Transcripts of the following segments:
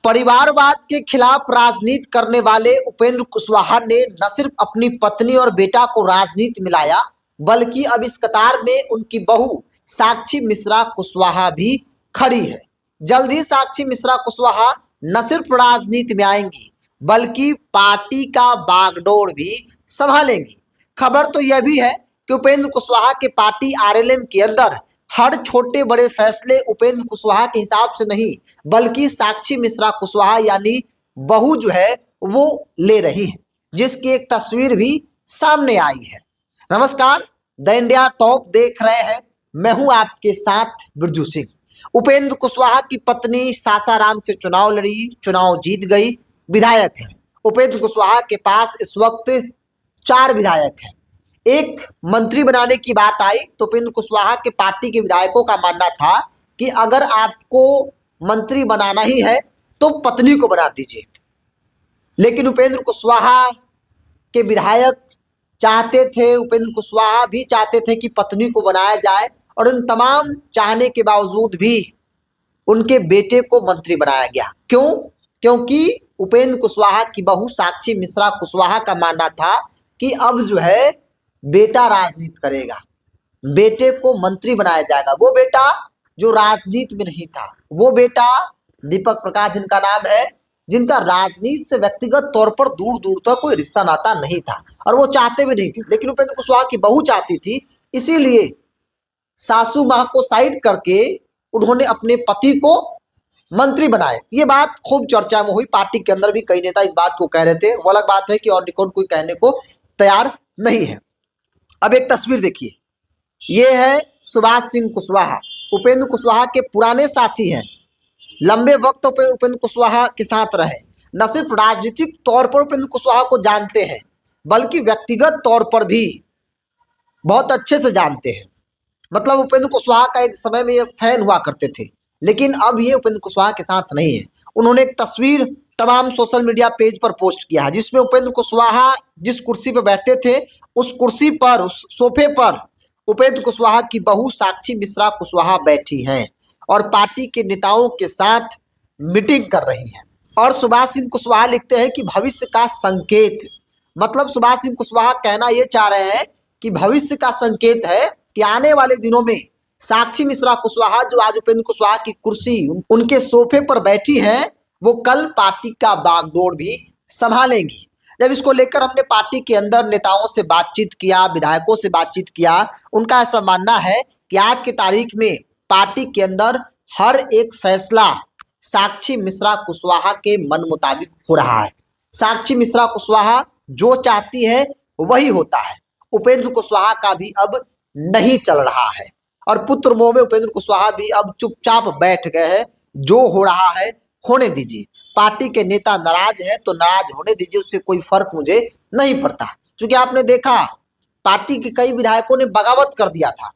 परिवारवाद के खिलाफ राजनीति करने वाले उपेंद्र कुशवाहा ने न सिर्फ अपनी पत्नी और बेटा को राजनीति में लाया, बल्कि अब इस कतार में उनकी बहू साक्षी मिश्रा कुशवाहा भी खड़ी है। जल्द ही साक्षी मिश्रा कुशवाहा न सिर्फ राजनीति में आएंगी, बल्कि पार्टी का बागडोर भी संभालेंगी। खबर तो यह भी है कि उपेंद्र कुशवाहा के पार्टी आरएलएम के अंदर हर छोटे बड़े फैसले उपेंद्र कुशवाहा के हिसाब से नहीं, बल्कि साक्षी मिश्रा कुशवाहा यानी बहू जो है वो ले रही है, जिसकी एक तस्वीर भी सामने आई है। नमस्कार, द इंडिया टॉप देख रहे हैं, मैं हूं आपके साथ बिरजू सिंह। उपेंद्र कुशवाहा की पत्नी सासाराम से चुनाव लड़ी, चुनाव जीत गई, विधायक है। उपेंद्र कुशवाहा के पास इस वक्त 4 विधायक हैं। एक मंत्री बनाने की बात आई तो उपेंद्र कुशवाहा के पार्टी के विधायकों का मानना था कि अगर आपको मंत्री बनाना ही है तो पत्नी को बना दीजिए, लेकिन उपेंद्र कुशवाहा के विधायक चाहते थे, उपेंद्र कुशवाहा भी चाहते थे कि पत्नी को बनाया जाए, और उन तमाम चाहने के बावजूद भी उनके बेटे को मंत्री बनाया गया। क्यों? क्योंकि उपेंद्र कुशवाहा की बहू साक्षी मिश्रा कुशवाहा का मानना था कि अब जो है बेटा राजनीति करेगा, बेटे को मंत्री बनाया जाएगा। वो बेटा जो राजनीति में नहीं था, वो बेटा दीपक प्रकाश जिनका नाम है, जिनका राजनीति से व्यक्तिगत तौर पर दूर दूर तक कोई रिश्ता नाता नहीं था, और वो चाहते भी नहीं थे, लेकिन उपेंद्र कुशवाहा की बहू चाहती थी। इसीलिए सासू माँ को साइड करके उन्होंने अपने पति को मंत्री बनाए। ये बात खूब चर्चा में हुई, पार्टी के अंदर भी कई नेता इस बात को कह रहे थे। वो अलग बात है कि और निकोन कोई कहने को तैयार नहीं है। अब एक तस्वीर देखिए, ये है सुभाष सिंह कुशवाहा, उपेंद्र कुशवाहा के पुराने साथी हैं, लंबे वक्त उपेंद्र कुशवाहा के साथ रहे। न सिर्फ राजनीतिक तौर पर उपेंद्र कुशवाहा को जानते हैं, बल्कि व्यक्तिगत तौर पर भी बहुत अच्छे से जानते हैं। मतलब उपेंद्र कुशवाहा का एक समय में ये फैन हुआ करते थे, लेकिन अब ये उपेंद्र कुशवाहा के साथ नहीं है। उन्होंने एक तस्वीर तमाम सोशल मीडिया पेज पर पोस्ट किया है, जिसमें उपेंद्र कुशवाहा जिस कुर्सी पर बैठते थे, उस कुर्सी पर, उस सोफे पर उपेंद्र कुशवाहा की बहू साक्षी मिश्रा कुशवाहा बैठी हैं और पार्टी के नेताओं के साथ मीटिंग कर रही हैं। और सुभाष सिंह कुशवाहा लिखते हैं कि भविष्य का संकेत, मतलब सुभाष सिंह कुशवाहा कहना ये चाह रहे हैं कि भविष्य का संकेत है कि आने वाले दिनों में साक्षी मिश्रा कुशवाहा जो आज उपेंद्र कुशवाहा की कुर्सी, उनके सोफे पर बैठी हैं, वो कल पार्टी का बागडोर भी संभालेंगी। जब इसको लेकर हमने पार्टी के अंदर नेताओं से बातचीत किया, विधायकों से बातचीत किया, उनका ऐसा मानना है कि आज की तारीख में पार्टी के अंदर हर एक फैसला साक्षी मिश्रा कुशवाहा के मन मुताबिक हो रहा है। साक्षी मिश्रा कुशवाहा जो चाहती है वही होता है। उपेंद्र कुशवाहा का भी अब नहीं चल रहा है, और पुत्र मोह में उपेंद्र कुशवाहा भी अब चुपचाप बैठ गए हैं। जो हो रहा है होने दीजिए, पार्टी के नेता नाराज है तो नाराज होने दीजिए, उससे कोई फर्क मुझे नहीं पड़ता। क्योंकि आपने देखा पार्टी के कई विधायकों ने बगावत कर दिया था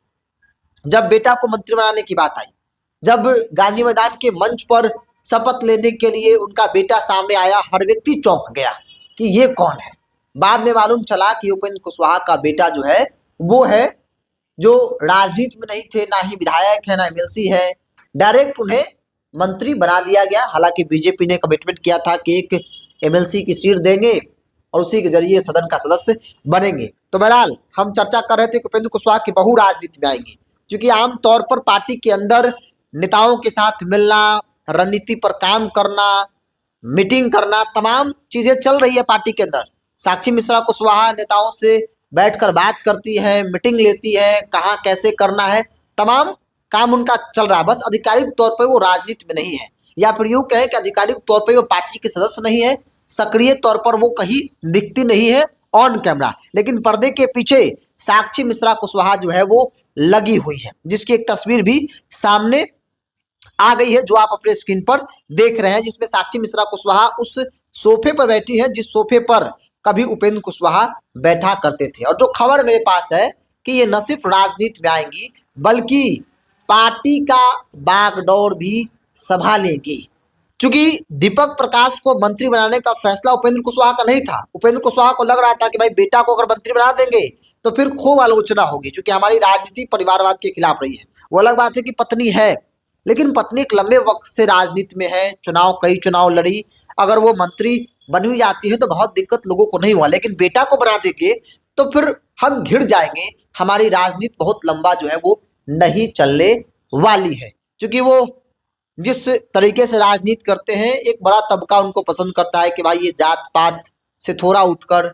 जब बेटा को मंत्री बनाने की बात आई। जब गांधी मैदान के मंच पर शपथ लेने के लिए उनका बेटा सामने आया, हर व्यक्ति चौंक गया कि ये कौन है। बाद में मालूम चला कि उपेंद्र कुशवाहा का बेटा जो है वो है जो राजनीति में नहीं थे, ना ही विधायक है, ना एमएलसी है, डायरेक्ट उन्हें मंत्री बना दिया गया। हालांकि बीजेपी ने कमिटमेंट किया था कि एक एमएलसी की सीट देंगे और उसी के जरिए सदन का सदस्य बनेंगे। तो बहरहाल हम चर्चा कर रहे थे कि उपेंद्र कुशवाहा की बहू राजनीति में आएंगी, क्योंकि आमतौर पर पार्टी के अंदर नेताओं के साथ मिलना, रणनीति पर काम करना, मीटिंग करना, तमाम चीजें चल रही है पार्टी के अंदर। साक्षी मिश्रा कुशवाहा नेताओं से बैठकर बात करती है, मीटिंग लेती है, कहाँ कैसे करना है, तमाम काम उनका चल रहा है। बस आधिकारिक तौर पर वो राजनीति में नहीं है, या फिर यूं कहें कि आधिकारिक तौर पर वो पार्टी के सदस्य नहीं है, सक्रिय तौर पर वो कहीं दिखती नहीं है ऑन कैमरा, लेकिन पर्दे के पीछे साक्षी मिश्रा कुशवाहा जो है वो लगी हुई है, जिसकी एक तस्वीर भी सामने आ गई है जो आप अपने स्क्रीन पर देख रहे हैं, जिसमें साक्षी मिश्रा कुशवाहा उस सोफे पर बैठी है जिस सोफे पर कभी उपेंद्र कुशवाहा बैठा करते थे। और जो खबर मेरे पास है कि ये न सिर्फ राजनीति में आएंगी, बल्कि पार्टी का बागडोर भी संभालेगी। क्योंकि दीपक प्रकाश को मंत्री बनाने का फैसला उपेंद्र कुशवाहा का नहीं था। उपेंद्र कुशवाहा को लग रहा था कि भाई बेटा को अगर मंत्री बना देंगे तो फिर खूब आलोचना होगी, क्योंकि हमारी राजनीति परिवारवाद के खिलाफ रही है। वो अलग बात है कि पत्नी है, लेकिन पत्नी एक लंबे वक्त से राजनीति में है, कई चुनाव लड़ी। अगर वो मंत्री बन भी जाती है तो बहुत दिक्कत लोगों को नहीं हुआ, लेकिन बेटा को बना देंगे तो फिर हम घिर जाएंगे। हमारी राजनीति बहुत लंबा जो है वो नहीं चलने वाली है, क्योंकि वो जिस तरीके से राजनीति करते हैं, एक बड़ा तबका उनको पसंद करता है कि भाई ये जात पात से थोड़ा उठकर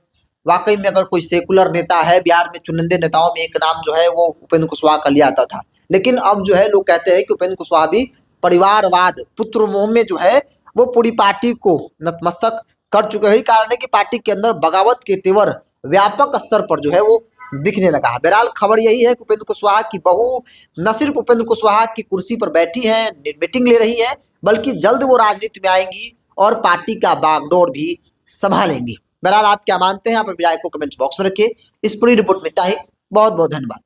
वाकई में अगर कोई सेकुलर नेता है। बिहार में चुनिंदे नेताओं में एक नाम जो है वो उपेंद्र कुशवाहा का लिया आता था, लेकिन अब जो है लोग कहते हैं कि उपेंद्र कुशवाहा भी परिवारवाद, पुत्र मोह में जो है वो पूरी पार्टी को नतमस्तक कर चुके हैं। कारण है कि पार्टी के अंदर बगावत के तेवर व्यापक स्तर पर जो है वो दिखने लगा है। बहरहाल खबर यही है कि उपेंद्र कुशवाहा की बहू न सिर्फ उपेंद्र कुशवाहा की कुर्सी पर बैठी है, मीटिंग ले रही है, बल्कि जल्द वो राजनीति में आएंगी और पार्टी का बागडोर भी संभालेंगी। बहरहाल आप क्या मानते हैं? आप अपनी राय को कमेंट बॉक्स में रखिए। इस पूरी रिपोर्ट में इतना ही। बहुत बहुत धन्यवाद।